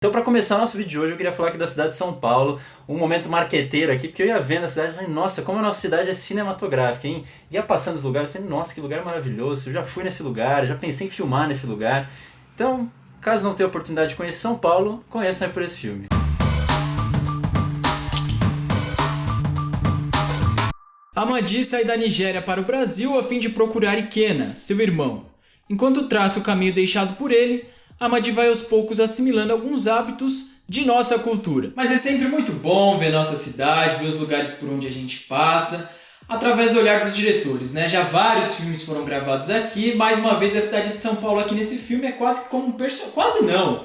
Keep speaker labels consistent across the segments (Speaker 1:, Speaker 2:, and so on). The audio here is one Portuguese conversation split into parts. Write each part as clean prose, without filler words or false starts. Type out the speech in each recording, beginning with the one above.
Speaker 1: Então, para começar o nosso vídeo de hoje, eu queria falar aqui da cidade de São Paulo, um momento marqueteiro aqui, porque eu ia vendo a cidade e falei, nossa, como a nossa cidade é cinematográfica, hein? Ia passando os lugares e falei, nossa, que lugar maravilhoso, eu já fui nesse lugar, já pensei em filmar nesse lugar. Então, caso não tenha oportunidade de conhecer São Paulo, conheçam aí por esse filme.
Speaker 2: Amadi sai da Nigéria para o Brasil a fim de procurar Ikena, seu irmão. Enquanto traça o caminho deixado por ele, Amadi vai aos poucos assimilando alguns hábitos de nossa cultura. Mas é sempre muito bom ver nossa cidade, ver os lugares por onde a gente passa, através do olhar dos diretores, né? Já vários filmes foram gravados aqui, mais uma vez a cidade de São Paulo aqui nesse filme é quase como um personagem. Quase não!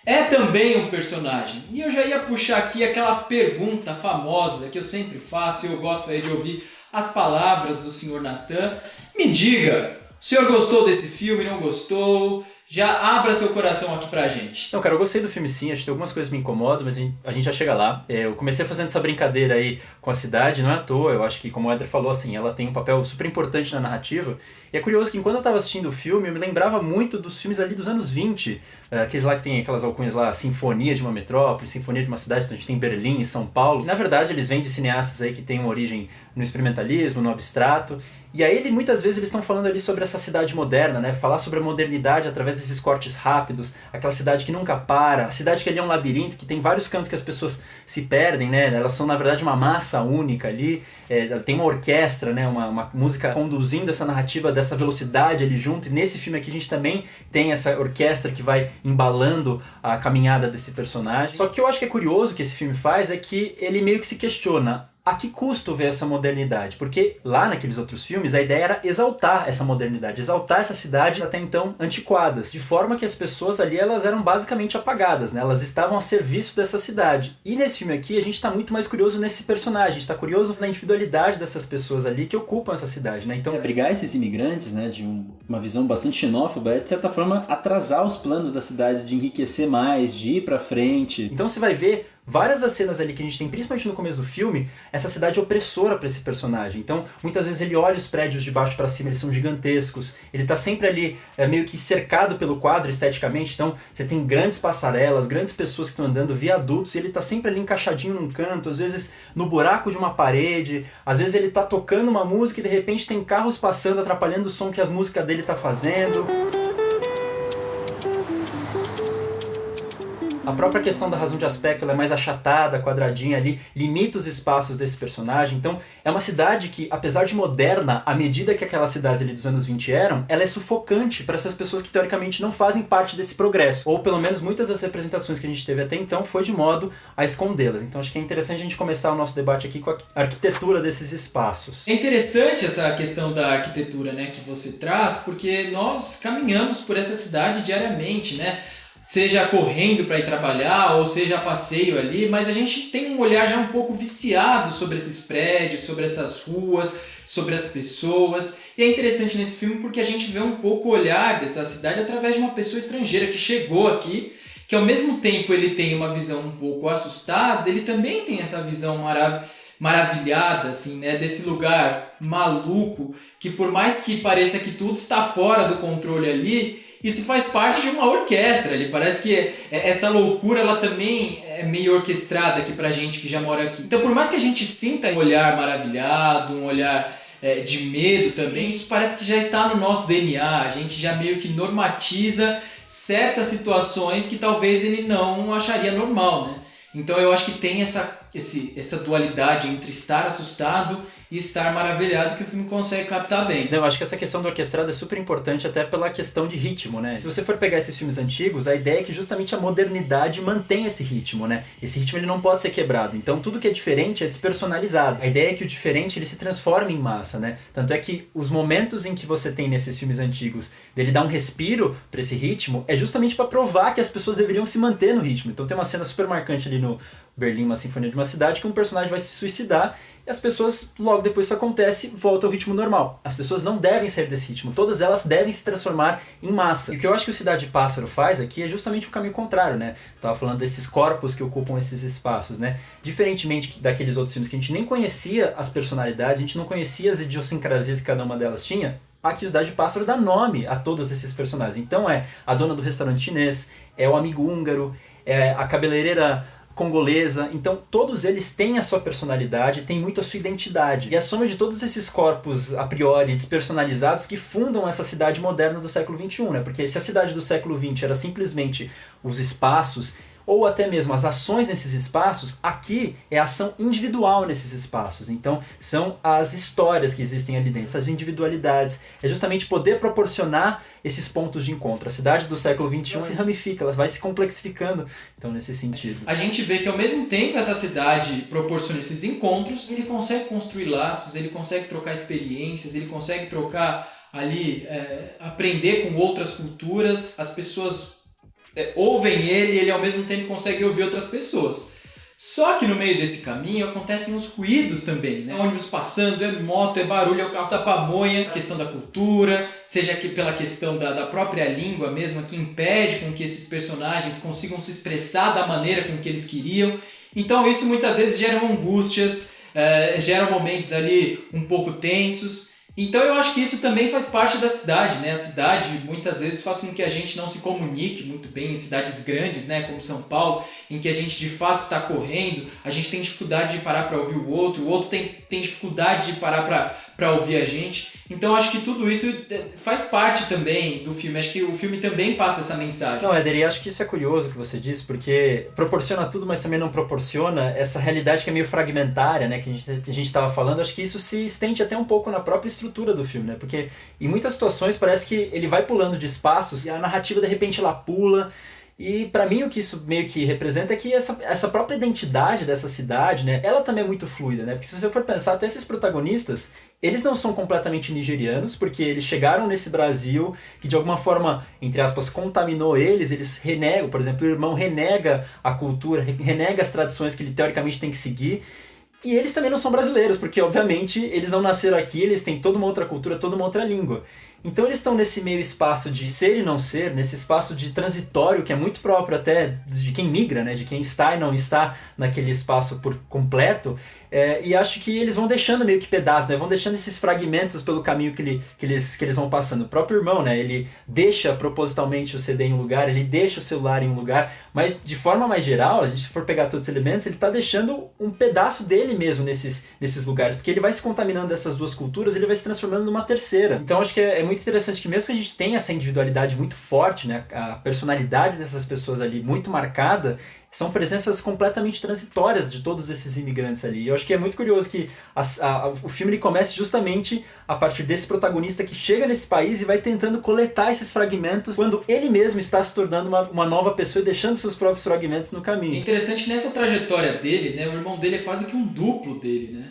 Speaker 2: É também um personagem. E eu já ia puxar aqui aquela pergunta famosa que eu sempre faço e eu gosto aí de ouvir as palavras do Sr. Natan. Me diga, o senhor gostou desse filme, não gostou? Já abra seu coração aqui pra gente.
Speaker 1: Não, cara, eu gostei do filme sim, acho que algumas coisas me incomodam, mas a gente já chega lá. Eu comecei fazendo essa brincadeira aí com a cidade, não é à toa, eu acho que, como o Éder falou, assim, ela tem um papel super importante na narrativa. E é curioso que enquanto eu tava assistindo o filme, eu me lembrava muito dos filmes ali dos anos 20, aqueles lá que tem aquelas alcunhas lá, Sinfonia de uma Metrópole, Sinfonia de uma Cidade, então a gente tem Berlim e São Paulo. E, na verdade, eles vêm de cineastas aí que têm uma origem no experimentalismo, no abstrato. E aí, muitas vezes, eles estão falando ali sobre essa cidade moderna, né? Falar sobre a modernidade através desses cortes rápidos, aquela cidade que nunca para, a cidade que ali é um labirinto, que tem vários cantos que as pessoas se perdem, né? Elas são, na verdade, uma massa única ali, tem uma orquestra, né? Uma música conduzindo essa narrativa dessa velocidade ali junto, e nesse filme aqui a gente também tem essa orquestra que vai embalando a caminhada desse personagem. Só que eu acho que é curioso que esse filme faz é que ele meio que se questiona a que custo ver essa modernidade? Porque lá naqueles outros filmes a ideia era exaltar essa modernidade, exaltar essa cidade até então antiquadas, de forma que as pessoas ali elas eram basicamente apagadas, né? Elas estavam a serviço dessa cidade. E nesse filme aqui a gente está muito mais curioso nesse personagem, a gente está curioso na individualidade dessas pessoas ali que ocupam essa cidade, né? Então,
Speaker 3: abrigar esses imigrantes, né, de uma visão bastante xenófoba, é de certa forma atrasar os planos da cidade de enriquecer mais, de ir pra frente.
Speaker 1: Então você vai ver várias das cenas ali que a gente tem, principalmente no começo do filme, essa cidade opressora para esse personagem. Então, muitas vezes ele olha os prédios de baixo para cima, eles são gigantescos. Ele tá sempre ali meio que cercado pelo quadro esteticamente. Então, você tem grandes passarelas, grandes pessoas que estão andando, viadutos, e ele tá sempre ali encaixadinho num canto, às vezes no buraco de uma parede, às vezes ele tá tocando uma música e de repente tem carros passando, atrapalhando o som que a música dele tá fazendo. A própria questão da razão de aspecto ela é mais achatada, quadradinha ali, limita os espaços desse personagem. Então, é uma cidade que, apesar de moderna, à medida que aquelas cidades ali dos anos 20 eram, ela é sufocante para essas pessoas que, teoricamente, não fazem parte desse progresso. Ou, pelo menos, muitas das representações que a gente teve até então foi de modo a escondê-las. Então, acho que é interessante a gente começar o nosso debate aqui com a arquitetura desses espaços.
Speaker 2: É interessante essa questão da arquitetura, né, que você traz, porque nós caminhamos por essa cidade diariamente, né? Seja correndo para ir trabalhar ou seja a passeio ali, mas a gente tem um olhar já um pouco viciado sobre esses prédios, sobre essas ruas, sobre as pessoas. E é interessante nesse filme porque a gente vê um pouco o olhar dessa cidade através de uma pessoa estrangeira que chegou aqui, que ao mesmo tempo ele tem uma visão um pouco assustada, ele também tem essa visão maravilhada, assim, né, desse lugar maluco, que por mais que pareça que tudo está fora do controle ali, isso faz parte de uma orquestra. Ele parece que essa loucura ela também é meio orquestrada aqui pra gente que já mora aqui. Então, por mais que a gente sinta um olhar maravilhado, um olhar de medo também, isso parece que já está no nosso DNA. A gente já meio que normatiza certas situações que talvez ele não acharia normal, né? Então eu acho que tem essa dualidade entre estar assustado e estar maravilhado que o filme consegue captar bem.
Speaker 1: Eu acho que essa questão do orquestrado é super importante até pela questão de ritmo, né? Se você for pegar esses filmes antigos, a ideia é que justamente a modernidade mantém esse ritmo, né? Esse ritmo ele não pode ser quebrado. Então tudo que é diferente é despersonalizado. A ideia é que o diferente ele se transforme em massa, né? Tanto é que os momentos em que você tem nesses filmes antigos dele dar um respiro para esse ritmo é justamente para provar que as pessoas deveriam se manter no ritmo. Então tem uma cena super marcante ali no Berlim, uma Sinfonia de uma Cidade, que um personagem vai se suicidar e as pessoas, logo depois isso acontece, voltam ao ritmo normal. As pessoas não devem sair desse ritmo, todas elas devem se transformar em massa. E o que eu acho que o Cidade Pássaro faz aqui é justamente o caminho contrário, né? Eu tava falando desses corpos que ocupam esses espaços, né? Diferentemente daqueles outros filmes que a gente nem conhecia as personalidades, a gente não conhecia as idiosincrasias que cada uma delas tinha, aqui o Cidade Pássaro dá nome a todos esses personagens. Então é a dona do restaurante chinês, é o amigo húngaro, a cabeleireira congolesa. Então todos eles têm a sua personalidade, têm muito a sua identidade. E a soma de todos esses corpos a priori despersonalizados que fundam essa cidade moderna do século XXI, né? Porque se a cidade do século XX era simplesmente os espaços ou até mesmo as ações nesses espaços, aqui é a ação individual nesses espaços. Então, são as histórias que existem ali dentro, essas individualidades. É justamente poder proporcionar esses pontos de encontro. A cidade do século XXI se ramifica, ela vai se complexificando, então, nesse sentido.
Speaker 2: A gente vê que, ao mesmo tempo, essa cidade proporciona esses encontros, ele consegue construir laços, ele consegue trocar experiências, ele consegue trocar ali, aprender com outras culturas, as pessoas ouvem ele e ele ao mesmo tempo consegue ouvir outras pessoas. Só que no meio desse caminho acontecem os ruídos também, né? Ônibus passando, é moto, é barulho, é o carro da pamonha, a questão da cultura, seja que pela questão da própria língua mesmo, que impede com que esses personagens consigam se expressar da maneira com que eles queriam. Então isso muitas vezes gera angústias, gera momentos ali um pouco tensos. Então eu acho que isso também faz parte da cidade, né? A cidade muitas vezes faz com que a gente não se comunique muito bem em cidades grandes, né? Como São Paulo, em que a gente de fato está correndo, a gente tem dificuldade de parar para ouvir o outro tem dificuldade de parar para ouvir a gente. Então acho que tudo isso faz parte também do filme, acho que o filme também passa essa mensagem.
Speaker 1: Não, Éder, e acho que isso é curioso o que você disse, porque proporciona tudo, mas também não proporciona essa realidade que é meio fragmentária, né, que a gente estava falando. Acho que isso se estende até um pouco na própria estrutura do filme, né, porque em muitas situações parece que ele vai pulando de espaços e a narrativa de repente ela pula. E pra mim o que isso meio que representa é que essa própria identidade dessa cidade, né, ela também é muito fluida, né? Porque se você for pensar, até esses protagonistas, eles não são completamente nigerianos, porque eles chegaram nesse Brasil que de alguma forma, entre aspas, contaminou eles renegam, por exemplo, o irmão renega a cultura, renega as tradições que ele teoricamente tem que seguir. E eles também não são brasileiros, porque obviamente eles não nasceram aqui, eles têm toda uma outra cultura, toda uma outra língua. Então eles estão nesse meio espaço de ser e não ser, nesse espaço de transitório que é muito próprio até de quem migra, né? De quem está e não está naquele espaço por completo. E acho que eles vão deixando meio que pedaços, né? Vão deixando esses fragmentos pelo caminho que eles vão passando. O próprio irmão, né? Ele deixa propositalmente o CD em um lugar, ele deixa o celular em um lugar, mas de forma mais geral, a gente for pegar todos os elementos, ele está deixando um pedaço dele mesmo nesses lugares, porque ele vai se contaminando dessas duas culturas, ele vai se transformando numa terceira. Então acho que é muito interessante que mesmo que a gente tenha essa individualidade muito forte, né? A personalidade dessas pessoas ali muito marcada, são presenças completamente transitórias de todos esses imigrantes ali. Eu acho que é muito curioso que o filme ele comece justamente a partir desse protagonista que chega nesse país e vai tentando coletar esses fragmentos quando ele mesmo está se tornando uma nova pessoa e deixando seus próprios fragmentos no caminho.
Speaker 2: É interessante que nessa trajetória dele, né, o irmão dele é quase que um duplo dele, né?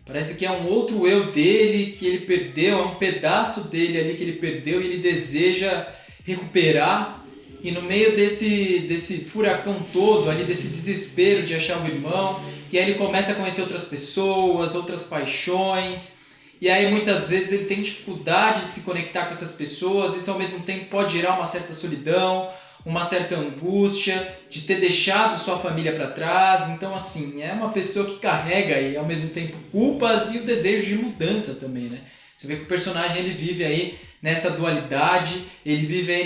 Speaker 2: Parece que é um outro eu dele que ele perdeu, é um pedaço dele ali que ele perdeu e ele deseja recuperar. E no meio desse furacão todo, ali desse desespero de achar o irmão, e aí ele começa a conhecer outras pessoas, outras paixões, e aí muitas vezes ele tem dificuldade de se conectar com essas pessoas, isso ao mesmo tempo pode gerar uma certa solidão, uma certa angústia de ter deixado sua família para trás. Então assim, é uma pessoa que carrega aí, ao mesmo tempo culpas e o desejo de mudança também, né? Você vê que o personagem ele vive aí nessa dualidade, ele vive aí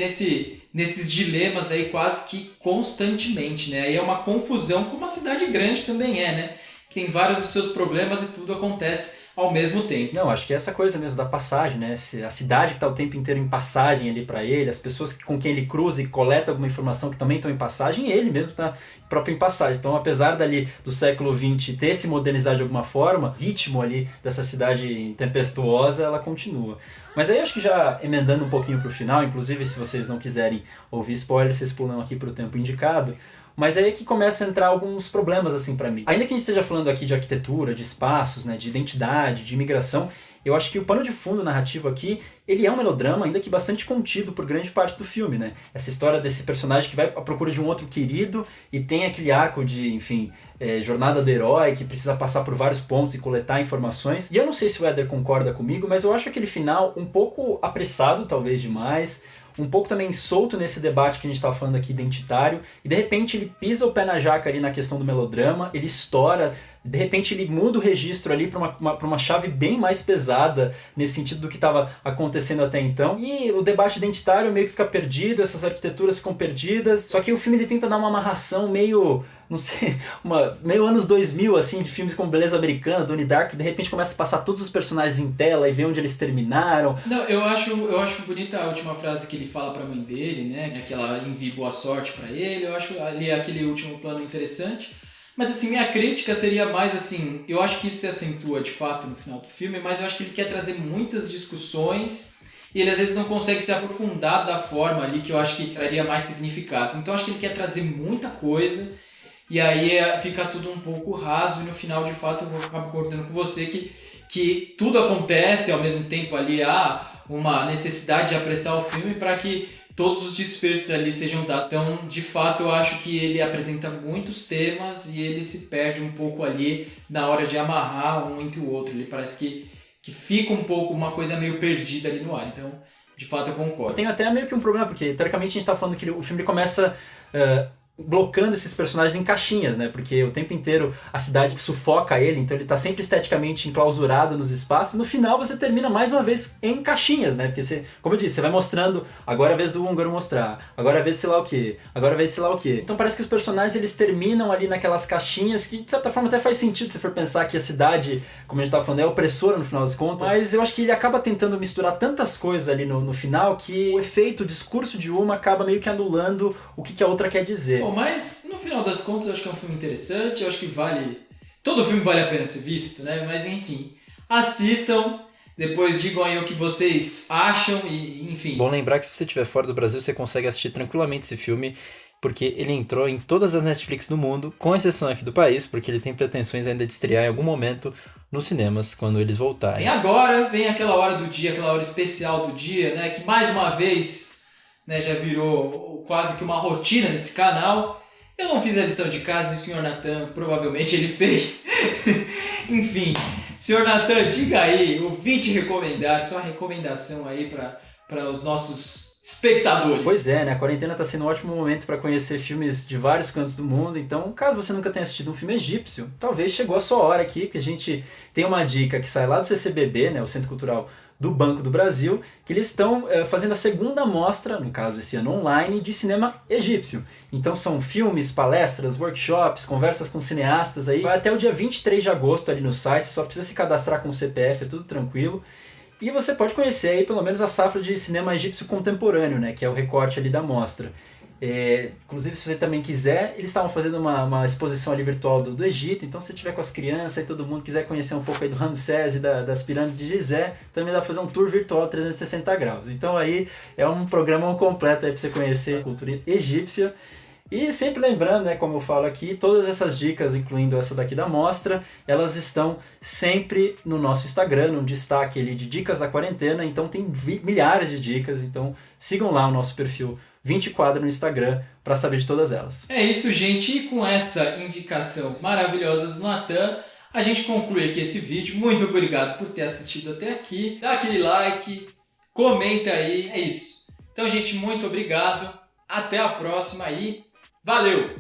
Speaker 2: nesses dilemas aí quase que constantemente, né? Aí é uma confusão, como a cidade grande também é, né? Tem vários dos seus problemas e tudo acontece ao mesmo tempo.
Speaker 1: Não, acho que é essa coisa mesmo da passagem, né? A cidade que está o tempo inteiro em passagem ali para ele, as pessoas com quem ele cruza e coleta alguma informação que também estão em passagem, e ele mesmo está próprio em passagem. Então, apesar dali do século XX ter se modernizado de alguma forma, o ritmo ali dessa cidade tempestuosa, ela continua. Mas aí acho que já emendando um pouquinho para o final, inclusive se vocês não quiserem ouvir spoilers, vocês pulam aqui para o tempo indicado. Mas aí é que começa a entrar alguns problemas assim para mim. Ainda que a gente esteja falando aqui de arquitetura, de espaços, né, de identidade, de imigração, eu acho que o pano de fundo narrativo aqui, ele é um melodrama, ainda que bastante contido por grande parte do filme, né? Essa história desse personagem que vai à procura de um outro querido e tem aquele arco de, enfim, jornada do herói, que precisa passar por vários pontos e coletar informações. E eu não sei se o Éder concorda comigo, mas eu acho aquele final um pouco apressado, talvez demais, um pouco também solto nesse debate que a gente estava falando aqui identitário, e de repente ele pisa o pé na jaca ali na questão do melodrama, ele estoura, De repente ele muda o registro ali pra uma chave bem mais pesada, nesse sentido do que estava acontecendo até então. E o debate identitário meio que fica perdido, essas arquiteturas ficam perdidas. Só que o filme ele tenta dar uma amarração meio, não sei, meio anos 2000, assim, de filmes como Beleza Americana, Donnie Darko, que de repente começa a passar todos os personagens em tela e ver onde eles terminaram.
Speaker 2: Não, eu acho bonita a última frase que ele fala pra mãe dele, né? Que ela envia boa sorte pra ele. Eu acho ali aquele último plano interessante. Mas assim, minha crítica seria mais assim, eu acho que isso se acentua de fato no final do filme, mas eu acho que ele quer trazer muitas discussões e ele às vezes não consegue se aprofundar da forma ali que eu acho que traria mais significado. Então eu acho que ele quer trazer muita coisa e aí fica tudo um pouco raso e no final de fato eu acabo concordando com você que tudo acontece ao mesmo tempo ali, há uma necessidade de apreciar o filme para que todos os desfechos ali sejam dados. Então, de fato, eu acho que ele apresenta muitos temas e ele se perde um pouco ali na hora de amarrar um entre o outro. Ele parece que fica um pouco uma coisa meio perdida ali no ar. Então, de fato, eu concordo.
Speaker 1: Tem até meio que um problema, porque teoricamente a gente está falando que o filme começa blocando esses personagens em caixinhas, né? Porque o tempo inteiro a cidade sufoca ele, então ele tá sempre esteticamente enclausurado nos espaços. No final você termina mais uma vez em caixinhas, né? Porque você, como eu disse, você vai mostrando, agora é a vez do húngaro mostrar, agora é a vez de sei lá o quê, agora é a vez de sei lá o quê. Então parece que os personagens eles terminam ali naquelas caixinhas que de certa forma até faz sentido se for pensar que a cidade, como a gente tava falando, é opressora no final das contas, mas eu acho que ele acaba tentando misturar tantas coisas ali no final que o efeito, o discurso de uma acaba meio que anulando o que a outra quer dizer.
Speaker 2: Bom, mas no final das contas eu acho que é um filme interessante, eu acho que todo filme vale a pena ser visto, né? Mas enfim, assistam, depois digam aí o que vocês acham e enfim.
Speaker 1: Bom lembrar que se você estiver fora do Brasil você consegue assistir tranquilamente esse filme, porque ele entrou em todas as Netflix do mundo, com exceção aqui do país, porque ele tem pretensões ainda de estrear em algum momento nos cinemas, quando eles voltarem.
Speaker 2: E agora vem aquela hora do dia, aquela hora especial do dia, né? Que mais uma vez, né, já virou quase que uma rotina nesse canal. Eu não fiz a lição de casa e o Sr. Natan provavelmente ele fez. Enfim, Sr. Natan, diga aí, ouvinte recomendar, sua recomendação aí para os nossos espectadores.
Speaker 1: Pois é, né? A quarentena está sendo um ótimo momento para conhecer filmes de vários cantos do mundo. Então, caso você nunca tenha assistido um filme egípcio, talvez chegou a sua hora aqui, que a gente tem uma dica que sai lá do CCBB, né, o Centro Cultural do Banco do Brasil, que eles estão fazendo a segunda mostra, no caso esse ano online, de cinema egípcio. Então são filmes, palestras, workshops, conversas com cineastas aí. Vai até o dia 23 de agosto ali no site, você só precisa se cadastrar com o CPF, é tudo tranquilo. E você pode conhecer aí pelo menos a safra de cinema egípcio contemporâneo, né, que é o recorte ali da mostra. Inclusive, se você também quiser, eles estavam fazendo uma exposição ali virtual do Egito, então se você estiver com as crianças e todo mundo quiser conhecer um pouco aí do Ramsés e das pirâmides de Gizé, também dá para fazer um tour virtual 360 graus. Então aí é um programa completo aí para você conhecer a cultura egípcia. E sempre lembrando, né, como eu falo aqui, todas essas dicas, incluindo essa daqui da mostra, elas estão sempre no nosso Instagram, num destaque ali de dicas da quarentena, então tem milhares de dicas, então sigam lá o nosso perfil 20 Quadro no Instagram para saber de todas elas.
Speaker 2: É isso, gente, e com essa indicação maravilhosa do Natan, a gente conclui aqui esse vídeo. Muito obrigado por ter assistido até aqui, dá aquele like, comenta aí, é isso. Então, gente, muito obrigado, até a próxima e valeu!